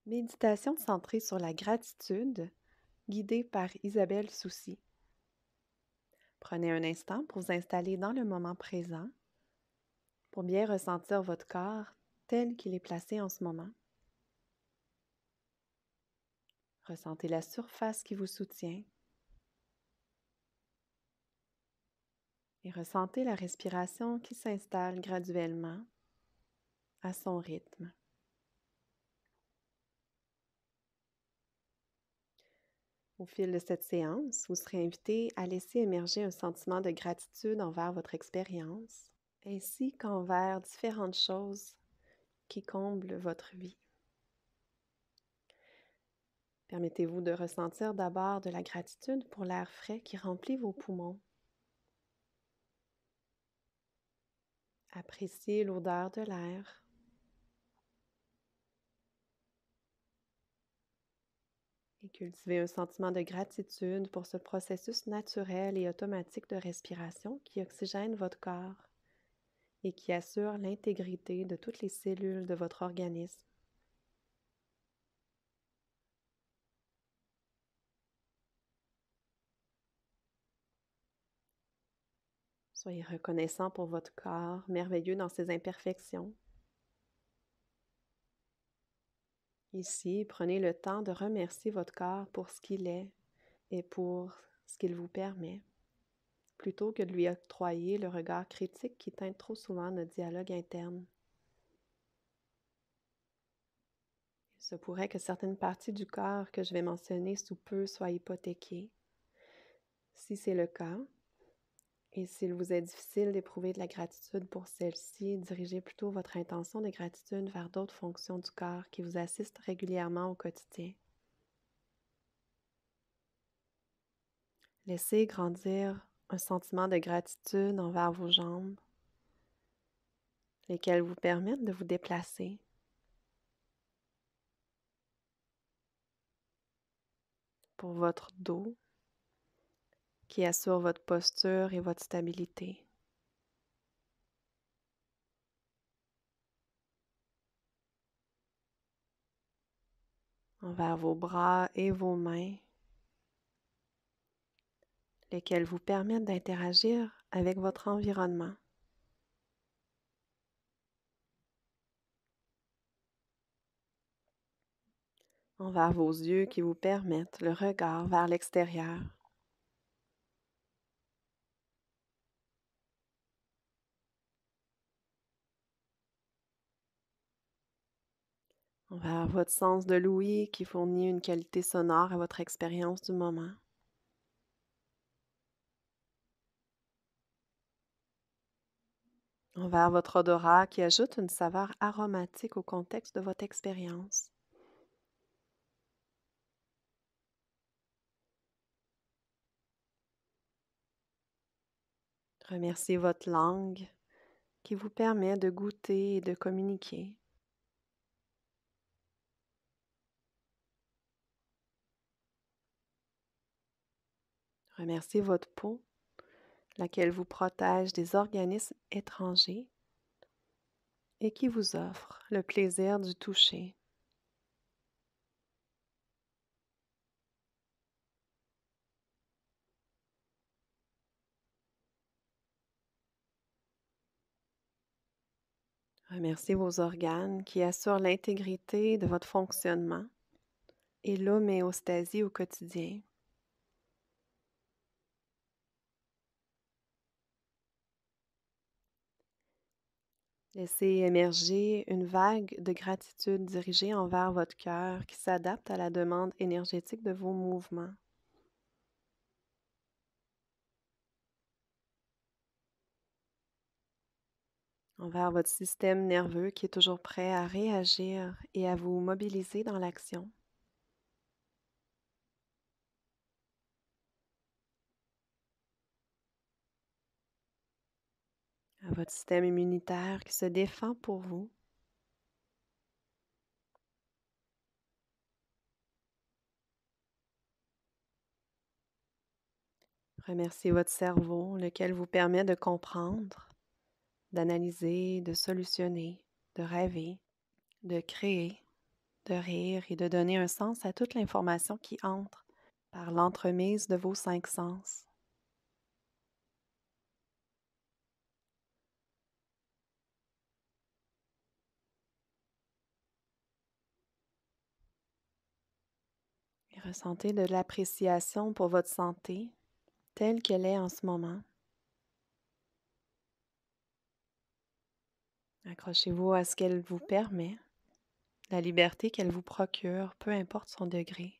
Méditation centrée sur la gratitude, guidée par Isabelle Soucy. Prenez un instant pour vous installer dans le moment présent, pour bien ressentir votre corps tel qu'il est placé en ce moment. Ressentez la surface qui vous soutient et ressentez la respiration qui s'installe graduellement à son rythme. Au fil de cette séance, vous serez invité à laisser émerger un sentiment de gratitude envers votre expérience, ainsi qu'envers différentes choses qui comblent votre vie. Permettez-vous de ressentir d'abord de la gratitude pour l'air frais qui remplit vos poumons. Appréciez l'odeur de l'air. Et cultivez un sentiment de gratitude pour ce processus naturel et automatique de respiration qui oxygène votre corps et qui assure l'intégrité de toutes les cellules de votre organisme. Soyez reconnaissant pour votre corps, merveilleux dans ses imperfections. Ici, prenez le temps de remercier votre corps pour ce qu'il est et pour ce qu'il vous permet, plutôt que de lui octroyer le regard critique qui teinte trop souvent notre dialogue interne. Il se pourrait que certaines parties du corps que je vais mentionner sous peu soient hypothéquées. Si c'est le cas, et s'il vous est difficile d'éprouver de la gratitude pour celle-ci, dirigez plutôt votre intention de gratitude vers d'autres fonctions du corps qui vous assistent régulièrement au quotidien. Laissez grandir un sentiment de gratitude envers vos jambes, lesquelles vous permettent de vous déplacer. Pour votre dos, qui assure votre posture et votre stabilité. Envers vos bras et vos mains, lesquels vous permettent d'interagir avec votre environnement. Envers vos yeux qui vous permettent le regard vers l'extérieur. Envers votre sens de l'ouïe qui fournit une qualité sonore à votre expérience du moment. Envers votre odorat qui ajoute une saveur aromatique au contexte de votre expérience. Remerciez votre langue qui vous permet de goûter et de communiquer. Remerciez votre peau, laquelle vous protège des organismes étrangers et qui vous offre le plaisir du toucher. Remerciez vos organes qui assurent l'intégrité de votre fonctionnement et l'homéostasie au quotidien. Laissez émerger une vague de gratitude dirigée envers votre cœur qui s'adapte à la demande énergétique de vos mouvements. Envers votre système nerveux qui est toujours prêt à réagir et à vous mobiliser dans l'action. À votre système immunitaire qui se défend pour vous. Remerciez votre cerveau, lequel vous permet de comprendre, d'analyser, de solutionner, de rêver, de créer, de rire et de donner un sens à toute l'information qui entre par l'entremise de vos 5 sens. Et ressentez de l'appréciation pour votre santé telle qu'elle est en ce moment. Accrochez-vous à ce qu'elle vous permet, la liberté qu'elle vous procure, peu importe son degré.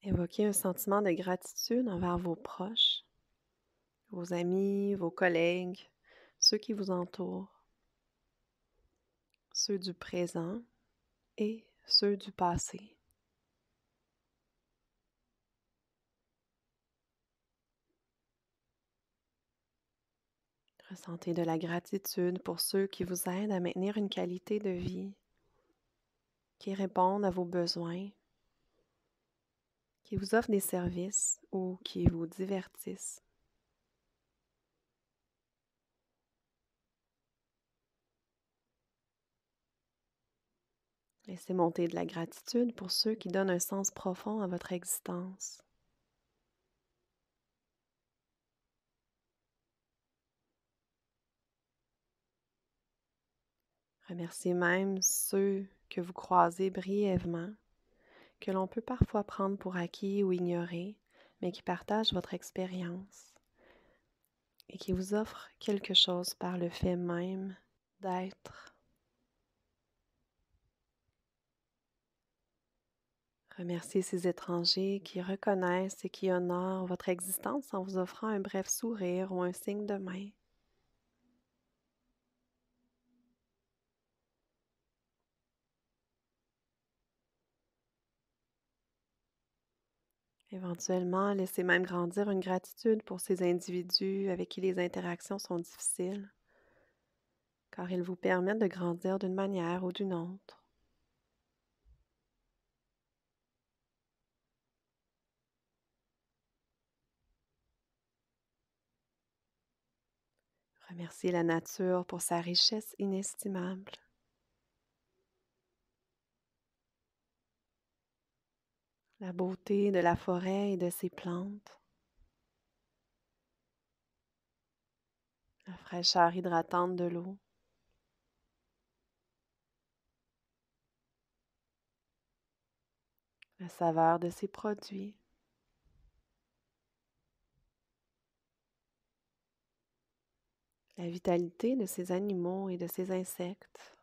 Évoquez un sentiment de gratitude envers vos proches, vos amis, vos collègues, ceux qui vous entourent, ceux du présent et ceux du passé. Ressentez de la gratitude pour ceux qui vous aident à maintenir une qualité de vie, qui répondent à vos besoins, qui vous offrent des services ou qui vous divertissent. Laissez monter de la gratitude pour ceux qui donnent un sens profond à votre existence. Remerciez même ceux que vous croisez brièvement, que l'on peut parfois prendre pour acquis ou ignorer, mais qui partagent votre expérience et qui vous offrent quelque chose par le fait même d'être. Remerciez ces étrangers qui reconnaissent et qui honorent votre existence en vous offrant un bref sourire ou un signe de main. Éventuellement, laissez même grandir une gratitude pour ces individus avec qui les interactions sont difficiles, car ils vous permettent de grandir d'une manière ou d'une autre. Remerciez la nature pour sa richesse inestimable. La beauté de la forêt et de ses plantes, la fraîcheur hydratante de l'eau, la saveur de ses produits, la vitalité de ces animaux et de ces insectes.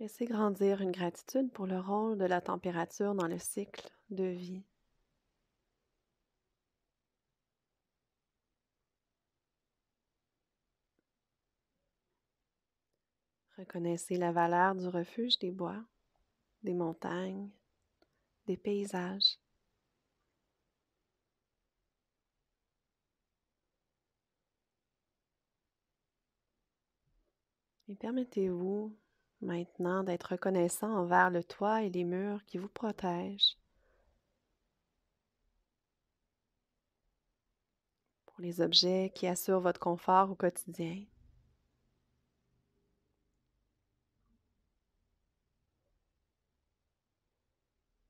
Laissez grandir une gratitude pour le rôle de la température dans le cycle de vie. Reconnaissez la valeur du refuge des bois, des montagnes, des paysages. Et permettez-vous maintenant d'être reconnaissant envers le toit et les murs qui vous protègent, pour les objets qui assurent votre confort au quotidien.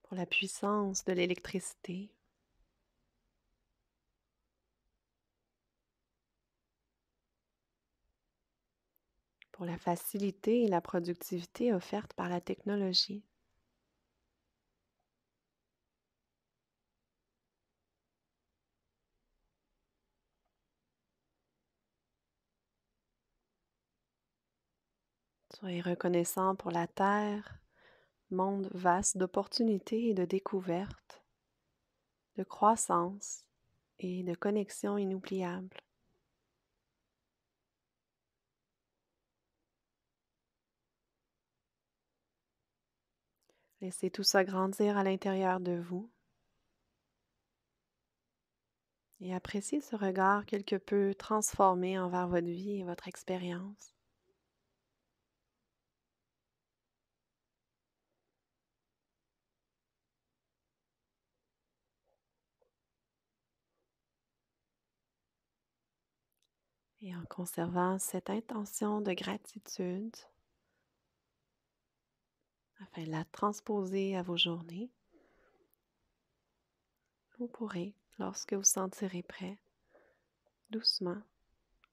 Pour la puissance de l'électricité, pour la facilité et la productivité offertes par la technologie. Soyez reconnaissant pour la Terre, monde vaste d'opportunités et de découvertes, de croissance et de connexions inoubliables. Laissez tout ça grandir à l'intérieur de vous et appréciez ce regard quelque peu transformé envers votre vie et votre expérience. Et en conservant cette intention de gratitude, afin de la transposer à vos journées, vous pourrez, lorsque vous sentirez prêt, doucement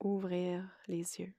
ouvrir les yeux.